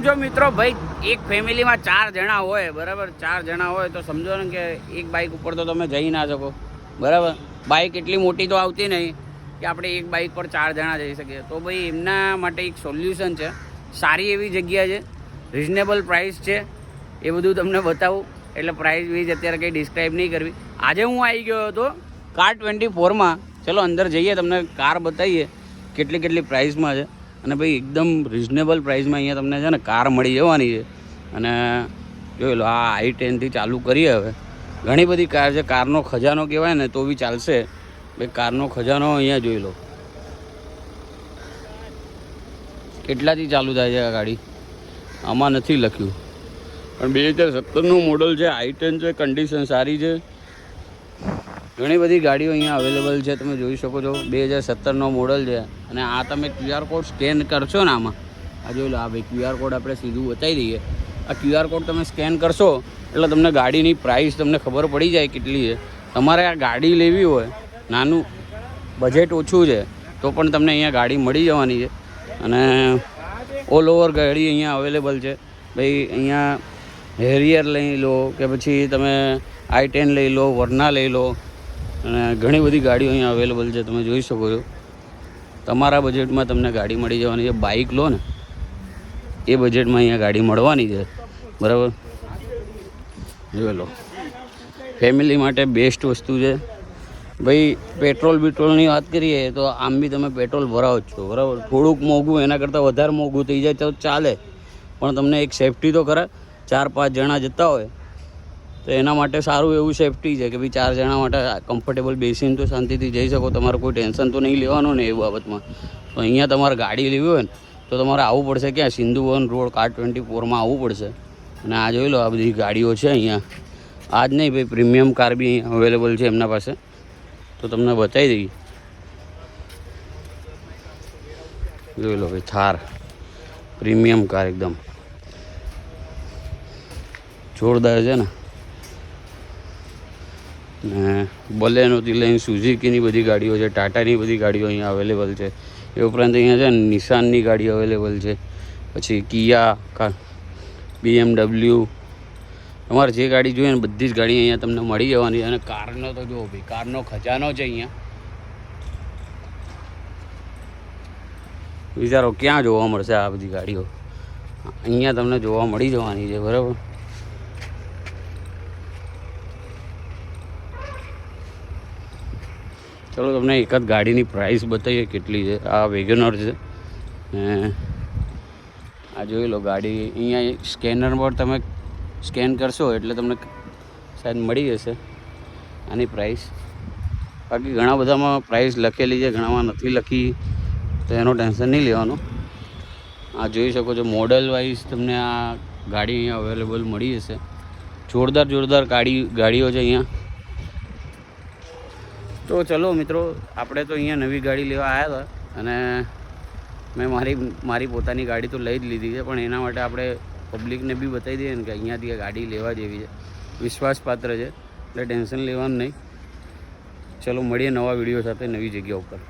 સમજો મિત્રો ભાઈ, એક ફેમિલીમાં 4 જણા હોય, બરાબર, 4 જણા હોય તો સમજો ને કે એક બાઇક ઉપર તો તમે જઈ ના શકો, બરાબર. બાઇક એટલી મોટી તો આવતી નહીં કે આપણે એક બાઇક પર 4 જણા જઈ શકીએ. તો ભાઈ એમના માટે એક સોલ્યુશન છે, સારી એવી જગ્યા છે, રિઝનેબલ પ્રાઇસ છે, એ બધું તમને બતાવું. એટલે પ્રાઇસ વીજ અત્યારે કંઈ ડિસ્ક્રાઈબ નહીં કરવી. આજે હું આવી ગયો હતો કાર 24માં. ચલો અંદર જઈએ, તમને કાર બતાવીએ કેટલી કેટલી પ્રાઇસમાં છે. અને ભાઈ એકદમ રિઝનેબલ પ્રાઇસમાં અહીંયા તમને છે ને કાર મળી જવાની છે. અને જોઈ લો, આ i10થી ચાલુ કરીએ. હવે ઘણી બધી કાર છે, કારનો ખજાનો કહેવાય ને તો બી ચાલશે. ભાઈ કારનો ખજાનો અહીંયા જોઈ લો, કેટલાથી ચાલુ થાય છે આ ગાડી, આમાં નથી લખ્યું. પણ 2017નું મોડલ છે, i10 છે, કન્ડિશન સારી છે. ઘણી બધી ગાડીઓ અહીંયા અવેલેબલ છે, તમે જોઈ શકો છો. 2017નો મોડલ છે. અને આ તમે QR કોડ સ્કેન કરશો ને આમાં, આ જોઈ લો, આ ભાઈ QR કોડ આપણે સીધું બતાવી દઈએ. આ QR કોડ તમે સ્કેન કરશો એટલે તમને ગાડીની પ્રાઇસ તમને ખબર પડી જાય કેટલી છે. તમારે આ ગાડી લેવી હોય, નાનું બજેટ ઓછું છે તો પણ તમને અહીંયા ગાડી મળી જવાની છે. અને ઓલ ઓવર ગાડી અહીંયા અવેલેબલ છે. ભાઈ અહીંયા હેરિયર લઈ લો કે પછી તમે i10 લઈ લો, વર્ના લઈ લો, અને ઘણી બધી ગાડીઓ અહીંયા અવેલેબલ છે, તમે જોઈ શકો છો. તમારા બજેટમાં તમને ગાડી મળી જવાની છે. બાઇક લો ને એ બજેટમાં અહીંયા ગાડી મળવાની છે, બરાબર. જોઈ લો, ફેમિલી માટે બેસ્ટ વસ્તુ છે. ભાઈ પેટ્રોલની વાત કરીએ તો આમ બી તમે પેટ્રોલ ભરાવો જ છો, બરાબર. થોડુંક મોંઘું, એના કરતાં વધારે મોંઘું થઈ જાય તો ચાલે, પણ તમને એક સેફટી તો ખરા. 4-5 જણા જતા હોય તો એના માટે સારું એવું સેફટી છે કે ભાઈ 4 જણા માટે કમ્ફર્ટેબલ બેસીને તો શાંતિથી જઈ શકો. તમારે કોઈ ટેન્શન તો નહીં લેવાનું ને એ બાબતમાં. તો અહીંયા તમારે ગાડી લેવી હોય ને તો તમારે આવવું પડશે ક્યાં, સિંધુવન રોડ કાર 24માં આવવું પડશે. અને આ જોઈ લો, આ બધી ગાડીઓ છે અહીંયા. આ જ નહીં ભાઈ, પ્રીમિયમ કાર બી અહીંયા અવેલેબલ છે એમના પાસે, તો તમને બતાવી દઈએ. જોઈ લો ભાઈ, થાર પ્રીમિયમ કાર એકદમ જોરદાર છે ને. ને બલેનોથી લઈને સુઝુકીની બધી ગાડીઓ છે, ટાટાની બધી ગાડીઓ અહીંયા અવેલેબલ છે. એ ઉપરાંત અહીંયા છે ને નિસાનની ગાડી અવેલેબલ છે, પછી કિયા, BMW, તમારે જે ગાડી જોઈએ ને બધી જ ગાડી અહીંયા તમને મળી જવાની. અને કારનો તો જુઓ ભાઈ, કારનો ખજાનો છે અહીંયા. વિચારો ક્યાં જોવા મળશે આ બધી ગાડીઓ, અહીંયા તમને જોવા મળી જવાની છે, બરાબર. ચલો તમને એક જ ગાડીની પ્રાઇસ બતાવીએ કેટલી છે. આ વેગનર છે. આ જોઈ લો ગાડી, અહીંયા સ્કેનર પર તમે સ્કેન કરશો એટલે તમને શાયદ મળી જશે આની પ્રાઇસ. બાકી ઘણા બધામાં પ્રાઇસ લખેલી છે, ઘણામાં નથી લખી, તો એનો ટેન્શન નહીં લેવાનું. આ જોઈ શકો છો, મોડલ વાઇઝ તમને આ ગાડી અહીંયા અવેલેબલ મળી જશે. જોરદાર ગાડીઓ છે અહીંયા. તો ચલો મિત્રો, આપણે તો અહીંયા નવી ગાડી લેવા આવ્યા હતા અને મેં મારી પોતાની ગાડી તો લઈ જ લીધી છે. પણ એના માટે આપણે પબ્લિકને બી બતાવી દઈએ ને કે અહીંયાથી આ ગાડી લેવા જેવી છે, વિશ્વાસપાત્ર છે, એટલે ટેન્શન લેવાનું નહીં. ચલો મળીએ નવા વિડીયો સાથે નવી જગ્યા ઉપર.